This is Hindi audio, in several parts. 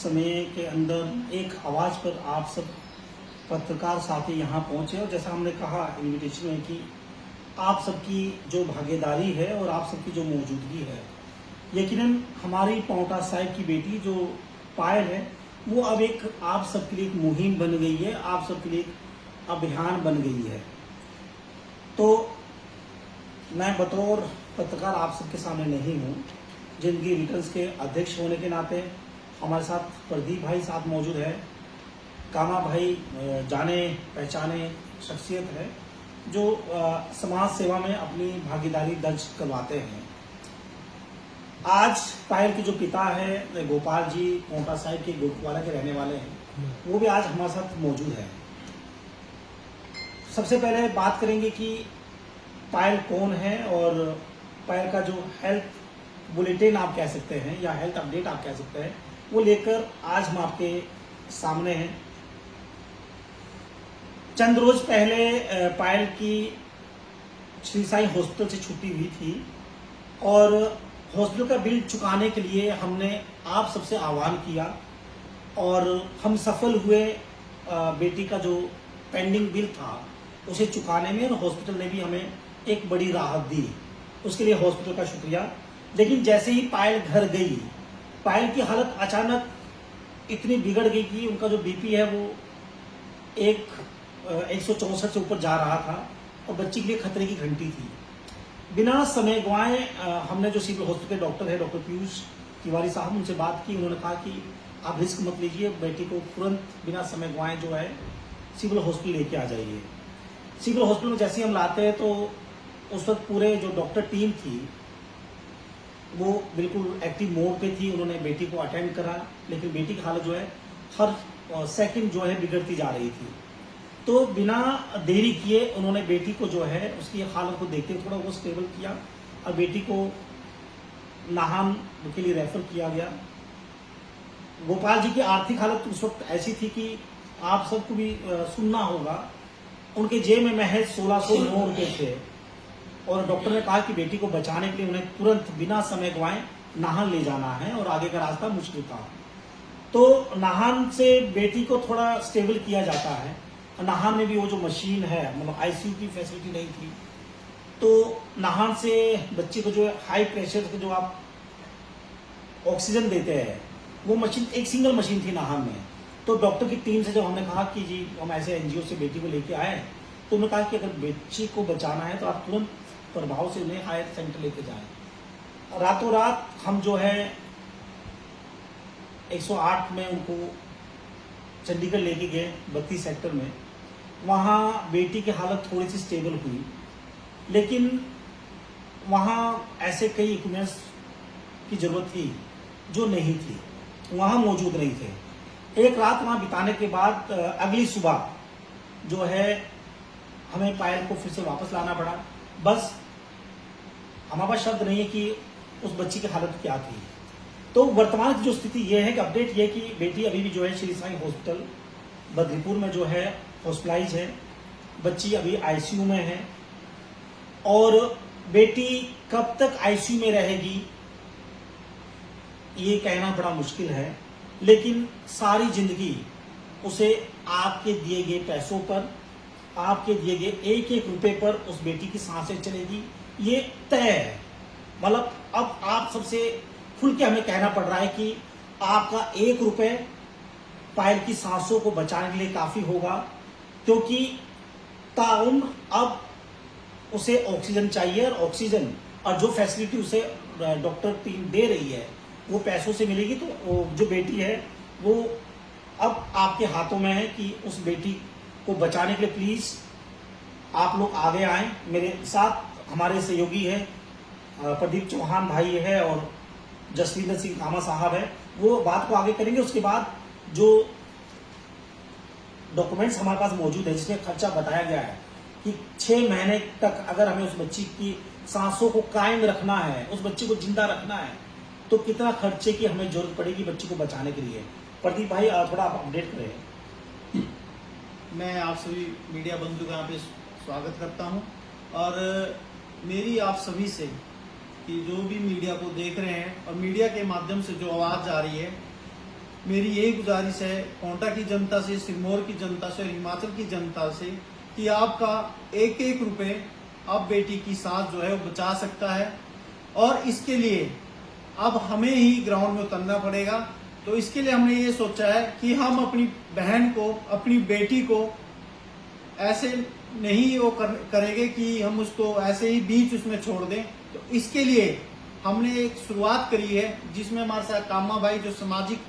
समय के अंदर एक आवाज़ पर आप सब पत्रकार साथी यहाँ पहुँचे और जैसा हमने कहा इनविटेशन में कि आप सबकी जो भागीदारी है और आप सबकी जो मौजूदगी है, यकीनन हमारी पांवटा साहिब की बेटी जो पायल है वो अब एक आप सबके लिए एक मुहिम बन गई है, आप सबके लिए एक अभियान बन गई है। तो मैं बतौर पत्रकार आप सबके सामने नहीं हूँ, जिनकी रिटर्न्स के अध्यक्ष होने के नाते हमारे साथ प्रदीप भाई साथ मौजूद है। कामा भाई जाने पहचाने शख्सियत है जो समाज सेवा में अपनी भागीदारी दर्ज करवाते हैं। आज पायल के जो पिता है गोपाल जी पांवटा साहिब के गोटवाला के रहने वाले हैं, वो भी आज हमारे साथ मौजूद है। सबसे पहले बात करेंगे कि पायल कौन है और पायल का जो हेल्थ बुलेटिन आप कह सकते हैं या हेल्थ अपडेट आप कह सकते हैं, वो लेकर आज हम आपके सामने हैं। चंद रोज पहले पायल की श्री साई हॉस्पिटल से छुट्टी हुई थी और हॉस्पिटल का बिल चुकाने के लिए हमने आप सबसे आह्वान किया और हम सफल हुए। बेटी का जो पेंडिंग बिल था उसे चुकाने में और हॉस्पिटल ने भी हमें एक बड़ी राहत दी, उसके लिए हॉस्पिटल का शुक्रिया। लेकिन जैसे ही पायल घर गई, पायल की हालत अचानक इतनी बिगड़ गई कि उनका जो बीपी है वो 164 से ऊपर जा रहा था और बच्ची के लिए खतरे की घंटी थी। बिना समय गंवाए हमने जो सिविल हॉस्पिटल के डॉक्टर है डॉक्टर पीयूष तिवारी साहब, उनसे बात की। उन्होंने कहा कि आप रिस्क मत लीजिए, बेटी को तुरंत बिना समय गंवाए जो है सिविल हॉस्पिटल लेके आ जाइए। सिविल हॉस्पिटल में जैसे ही हम लाते हैं तो उस वक्त पूरे जो डॉक्टर टीम थी वो बिल्कुल एक्टिव मोड पे थी। उन्होंने बेटी को अटेंड करा, लेकिन बेटी की हालत जो है हर सेकंड जो है बिगड़ती जा रही थी। तो बिना देरी किए उन्होंने बेटी को जो है उसकी हालत को देखते हुए थोड़ा वो स्टेबल किया और बेटी को नाहन के लिए रेफर किया गया। गोपाल जी की आर्थिक हालत उस वक्त ऐसी थी कि आप सबको भी सुनना होगा, उनके जेब में महज 1609 रुपये थे और डॉक्टर ने कहा कि बेटी को बचाने के लिए उन्हें तुरंत बिना समय गंवाए नाहन ले जाना है और आगे का रास्ता मुश्किल था। तो नाहन से बेटी को थोड़ा स्टेबल किया जाता है। नाहन में भी वो जो मशीन है, मतलब आईसीयू की फैसिलिटी नहीं थी, तो नाहन से बच्चे को जो हाई प्रेशर के जो आप ऑक्सीजन देते हैं वो मशीन एक सिंगल मशीन थी नाहन में। तो डॉक्टर की टीम से जब हमने कहा कि जी हम ऐसे एनजीओ से बेटी को लेके आए, तो उन्होंने कहा कि अगर बच्ची को बचाना है तो आप तुरंत प्रभाव से उन्हें हायर सेंटर लेके जाएं। रातों रात हम जो है 108 में उनको चंडीगढ़ लेके गए 32 सेक्टर में। वहाँ बेटी की हालत थोड़ी सी स्टेबल हुई, लेकिन वहाँ ऐसे कई इक्विपमेंट्स की जरूरत थी जो नहीं थी, वहाँ मौजूद नहीं थे। एक रात वहाँ बिताने के बाद अगली सुबह जो है हमें पायल को फिर से वापस लाना पड़ा। बस हमारे पास शब्द नहीं है कि उस बच्ची की हालत क्या थी। तो वर्तमान की जो स्थिति ये है कि अपडेट ये कि बेटी अभी भी जो है श्री साई हॉस्पिटल बद्रीपुर में जो है हॉस्पिटलाइज है। बच्ची अभी आईसीयू में है और बेटी कब तक आईसीयू में रहेगी ये कहना बड़ा मुश्किल है, लेकिन सारी जिंदगी उसे आपके दिए गए पैसों पर, आपके दिए गए एक एक रुपए पर उस बेटी की सांसें चलेगी, ये तय है। मतलब अब आप सबसे खुल के हमें कहना पड़ रहा है कि आपका 1 रुपए पायल की सांसों को बचाने के लिए काफी होगा, क्योंकि ताउम्र अब उसे ऑक्सीजन चाहिए और ऑक्सीजन और जो फैसिलिटी उसे डॉक्टर टीम दे रही है वो पैसों से मिलेगी। तो जो बेटी है वो अब आपके हाथों में है कि उस बेटी को बचाने के लिए प्लीज आप लोग आगे आए। मेरे साथ हमारे सहयोगी है प्रदीप चौहान भाई है और जसविंदर सिंह कामा साहब है, वो बात को आगे करेंगे। उसके बाद जो डॉक्यूमेंट्स हमारे पास मौजूद है जिसमें खर्चा बताया गया है कि 6 महीने तक अगर हमें उस बच्ची की सांसों को कायम रखना है, उस बच्ची को जिंदा रखना है, तो कितना खर्चे की हमें जरूरत पड़ेगी बच्ची को बचाने के लिए। प्रदीप भाई थोड़ा आप अपडेट करें। मैं आप सभी मीडिया बंधु का यहाँ पे स्वागत करता हूँ और मेरी आप सभी से कि जो भी मीडिया को देख रहे हैं और मीडिया के माध्यम से जो आवाज़ आ रही है मेरी यही गुजारिश है कोंटा की जनता से, सिरमौर की जनता से और हिमाचल की जनता से कि आपका एक एक रुपए अब बेटी की सांस जो है वो बचा सकता है। और इसके लिए अब हमें ही ग्राउंड में उतरना पड़ेगा। तो इसके लिए हमने ये सोचा है कि हम अपनी बहन को, अपनी बेटी को ऐसे नहीं वो करेंगे कि हम उसको ऐसे ही बीच उसमें छोड़ दें। तो इसके लिए हमने एक शुरुआत करी है जिसमें हमारे साथ कामा भाई जो सामाजिक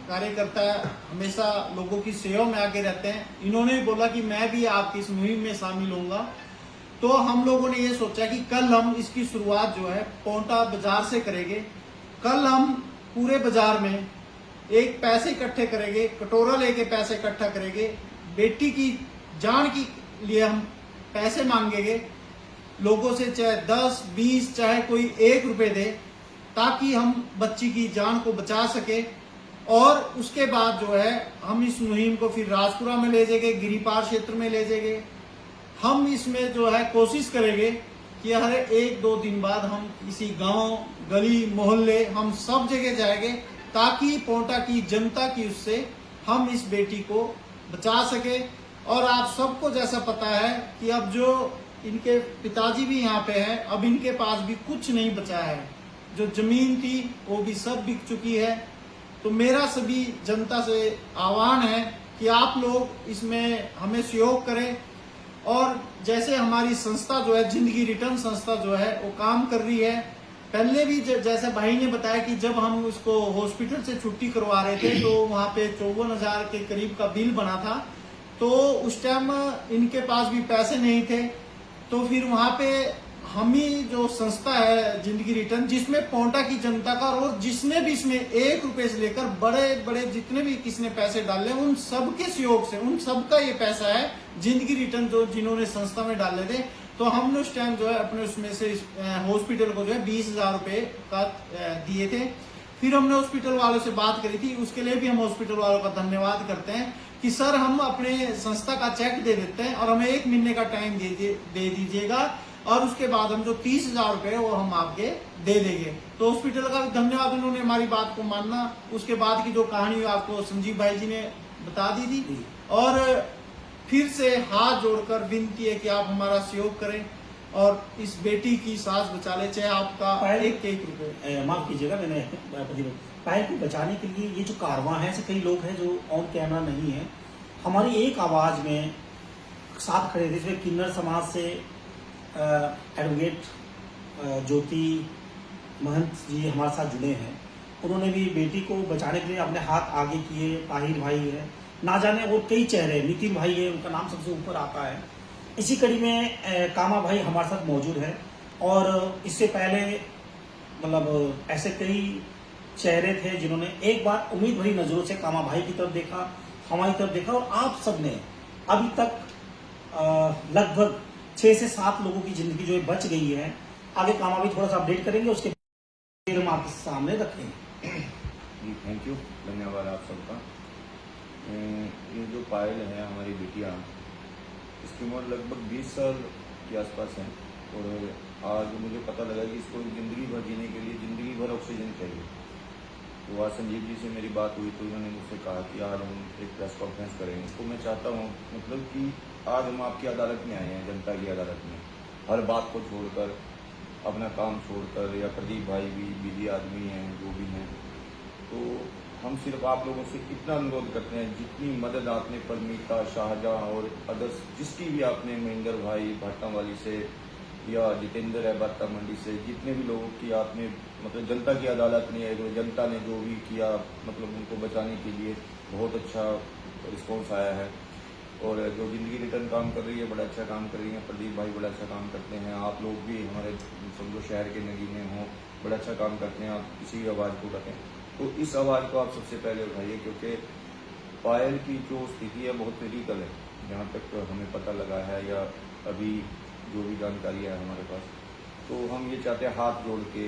कार्यकर्ता है, हमेशा लोगों की सेवा में आगे रहते हैं, इन्होंने भी बोला कि मैं भी आपकी इस मुहिम में शामिल होऊंगा। तो हम लोगों ने ये सोचा कि कल हम इसकी शुरुआत जो है पोंटा बाजार से करेंगे। कल हम पूरे बाजार में एक पैसे इकट्ठे करेंगे, कटोरा लेके पैसे इकट्ठा करेंगे, बेटी की जान के लिए हम पैसे मांगेंगे लोगों से, चाहे 10, 20, चाहे कोई 1 रुपए दे, ताकि हम बच्ची की जान को बचा सके। और उसके बाद जो है हम इस मुहिम को फिर राजपुरा में ले जाएंगे, गिरिपार क्षेत्र में ले जाएंगे। हम इसमें जो है कोशिश करेंगे कि हर 1-2 दिन बाद हम किसी गांव, गली, मोहल्ले, हम सब जगह जाएंगे ताकि पोंटा की जनता की उससे हम इस बेटी को बचा सके। और आप सबको जैसा पता है कि अब जो इनके पिताजी भी यहाँ पे हैं, अब इनके पास भी कुछ नहीं बचा है, जो जमीन थी वो भी सब बिक चुकी है। तो मेरा सभी जनता से आह्वान है कि आप लोग इसमें हमें सहयोग करें। और जैसे हमारी संस्था जो है जिंदगी रिटर्न संस्था जो है वो काम कर रही है। पहले भी जैसे भाई ने बताया कि जब हम उसको हॉस्पिटल से छुट्टी करवा रहे थे तो वहां पे 54,000 के करीब का बिल बना था। तो उस टाइम इनके पास भी पैसे नहीं थे। तो फिर वहां पे हम ही जो संस्था है जिंदगी रिटर्न, जिसमें पोंटा की जनता का और जिसने भी इसमें 1 रुपए से लेकर बड़े बड़े जितने भी किसने पैसे डाले उन सबके सहयोग से, उन सबका ये पैसा है जिंदगी रिटर्न जो जिन्होंने संस्था में डाले थे। तो हमने उस टाइम जो है अपने उसमें से हॉस्पिटल को जो है 20,000 रुपए का दिए थे। फिर हमने हॉस्पिटल वालों से बात करी थी, उसके लिए भी हम हॉस्पिटल वालों का धन्यवाद करते हैं कि सर हम अपने संस्था का चेक दे देते हैं और हमें 1 महीने का टाइम दे दीजिएगा और उसके बाद हम जो 30,000 रुपए वो हम आपके दे देंगे। तो हॉस्पिटल का भी धन्यवाद, उन्होंने हमारी बात को मानना। उसके बाद की जो कहानी आपको संजीव भाई जी ने बता दी थी। और फिर से हाथ जोड़कर विनती है कि आप हमारा सहयोग करें और इस बेटी की सांस बचा ले, चाहे आपका 1-1 रुपए। माफ कीजिएगा, मैंने पायल को बचाने के लिए ये जो कारवां है, ऐसे कई लोग हैं जो ऑन कैमरा नहीं है, हमारी एक आवाज में साथ खड़े थे। इसमें किन्नर समाज से एडवोकेट ज्योति महंत जी हमारे साथ जुड़े हैं। उन्होंने भी बेटी को बचाने के लिए अपने हाथ आगे किए। ताहिर भाई है, ना जाने और कई चेहरे, नितिन भाई है, उनका नाम सबसे ऊपर आता है। इसी कड़ी में कामा भाई हमारे साथ मौजूद है। और इससे पहले मतलब ऐसे कई चेहरे थे जिन्होंने एक बार उम्मीद भरी नजरों से कामा भाई की तरफ देखा, हमारी तरफ देखा। और आप सबने अभी तक लगभग 6 से 7 लोगों की जिंदगी जो है बच गई है। आगे कामा भी थोड़ा सा अपडेट करेंगे, उसके बाद हम आपके सामने रखेंगे। जी थैंक यू, धन्यवाद आप सबका। ये जो पायल है हमारी बिटिया, इसकी उम्र लगभग 20 साल के आसपास है। और आज मुझे पता लगा कि इसको ज़िंदगी भर जीने के लिए ज़िंदगी भर ऑक्सीजन चाहिए। तो आज संजीव जी से मेरी बात हुई तो उन्होंने मुझसे कहा कि आज हम एक प्रेस कॉन्फ्रेंस करेंगे। तो मैं चाहता हूँ मतलब कि आज हम आपकी अदालत में आए हैं, जनता की अदालत में, हर बात को छोड़कर, अपना काम छोड़कर, या प्रदीप भाई भी बिजी आदमी हैं जो भी हैं, तो हम सिर्फ आप लोगों से इतना अनुरोध करते हैं, जितनी मदद आपने परमीता, शाहजहां और अदर्स जिसकी भी आपने, महेंद्र भाई भाटावाली से या जितेंद्र है बाता मंडी से, जितने भी लोगों की आपने मतलब जनता की अदालत ने, जनता ने जो भी किया मतलब उनको बचाने के लिए बहुत अच्छा रिस्पॉन्स आया है। और जो जिंदगी रिटर्न काम कर रही है बड़ा अच्छा काम कर रही है, प्रदीप भाई बड़ा अच्छा काम करते हैं, आप लोग भी हमारे समझो शहर के नगीने हों बड़ा अच्छा काम करते हैं, आप इसी आवाज़ को रखें। तो इस आवाज़ को आप सबसे पहले उठाइए, क्योंकि पायल की जो स्थिति है बहुत क्रिटिकल है, जहाँ तक हमें पता लगा है या अभी जो भी जानकारी है हमारे पास। तो हम ये चाहते हैं हाथ जोड़ के,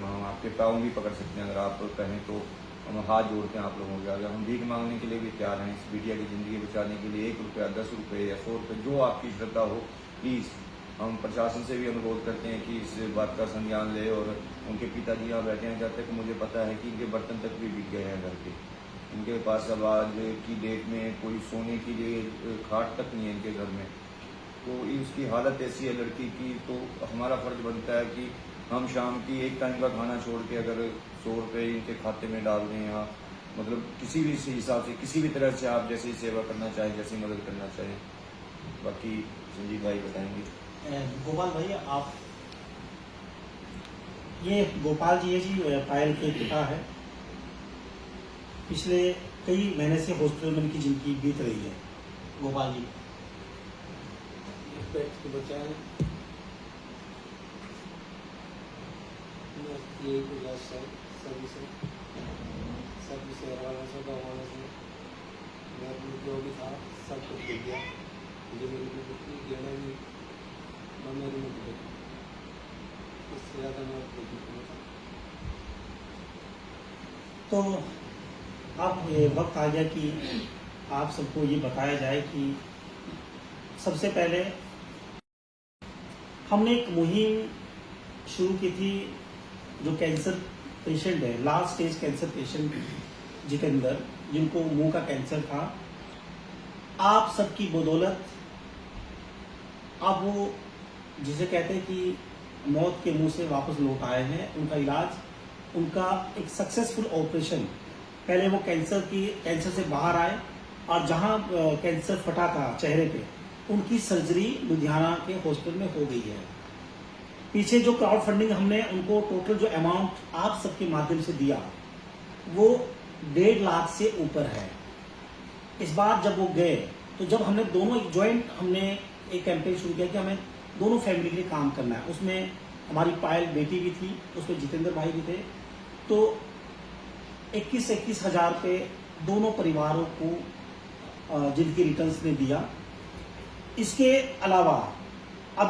हम आपके पाँव भी पकड़ सकते हैं अगर आप कहें तो, हम हाथ जोड़ते हैं आप लोगों के आगे। हम भीख मांगने के लिए भी तैयार हैं, इस बिटिया की ज़िंदगी बचाने के लिए 1 रुपया, 10 रुपये या 100 रुपये, जो आपकी श्रद्धा हो। प्लीज़ हम प्रशासन से भी अनुरोध करते हैं कि इस बात का संज्ञान ले। और उनके पिताजी यहाँ बैठे हैं, जब तक मुझे पता है कि इनके बर्तन तक भी बिक गए हैं घर के। इनके पास अब आज की डेट में कोई सोने के लिए खाट तक नहीं है इनके घर में। तो इसकी हालत ऐसी है लड़की की, तो हमारा फर्ज बनता है कि हम शाम की एक टाइम का खाना छोड़ के अगर 100 रुपये इनके खाते में डाल दें, या मतलब किसी भी हिसाब से किसी भी तरह से आप जैसी सेवा करना चाहें, जैसी मदद करना चाहें। बाकी संजीव भाई बताएंगे। गोपाल भाई, आप ये गोपाल जी है जी, पायल के पिता है। पिछले कई महीने से हॉस्पिटल में इनकी जिंदगी बीत रही है। गोपाल जी पेट को बचाएं, यही गुजारिश है सभी से रहवालों से, गाँव वालों से। मैं अपनी जो भी था सब कुछ दे दिया, मुझे मेरी भी गहना भी मेरी में दे, इससे ज़्यादा मैं नहीं करता। तो अब ये वक्त आ गया कि आप सबको ये बताया जाए कि सबसे पहले हमने एक मुहिम शुरू की थी। जो कैंसर पेशेंट है, last stage cancer patient Jitendra, जिनको मुंह का कैंसर था, आप सबकी बदौलत अब वो जिसे कहते हैं कि मौत के मुंह से वापस लौट आए हैं। उनका इलाज, उनका एक सक्सेसफुल ऑपरेशन, पहले वो कैंसर से बाहर आए और जहां कैंसर फटा था चेहरे पे, उनकी सर्जरी लुधियाना के हॉस्पिटल में हो गई है। पीछे जो क्राउड फंडिंग हमने उनको टोटल जो अमाउंट आप सबके माध्यम से दिया वो 1.5 लाख से ऊपर है। इस बार जब वो गए तो जब हमने दोनों ज्वाइंट हमने एक कैंपेन शुरू किया कि हमें दोनों फैमिली के लिए काम करना है। उसमें हमारी पायल बेटी भी थी, उसमें जितेंद्र भाई भी थे। तो 21-21 हज़ार रुपये दोनों परिवारों को जिनकी रिटर्न्स ने दिया। इसके अलावा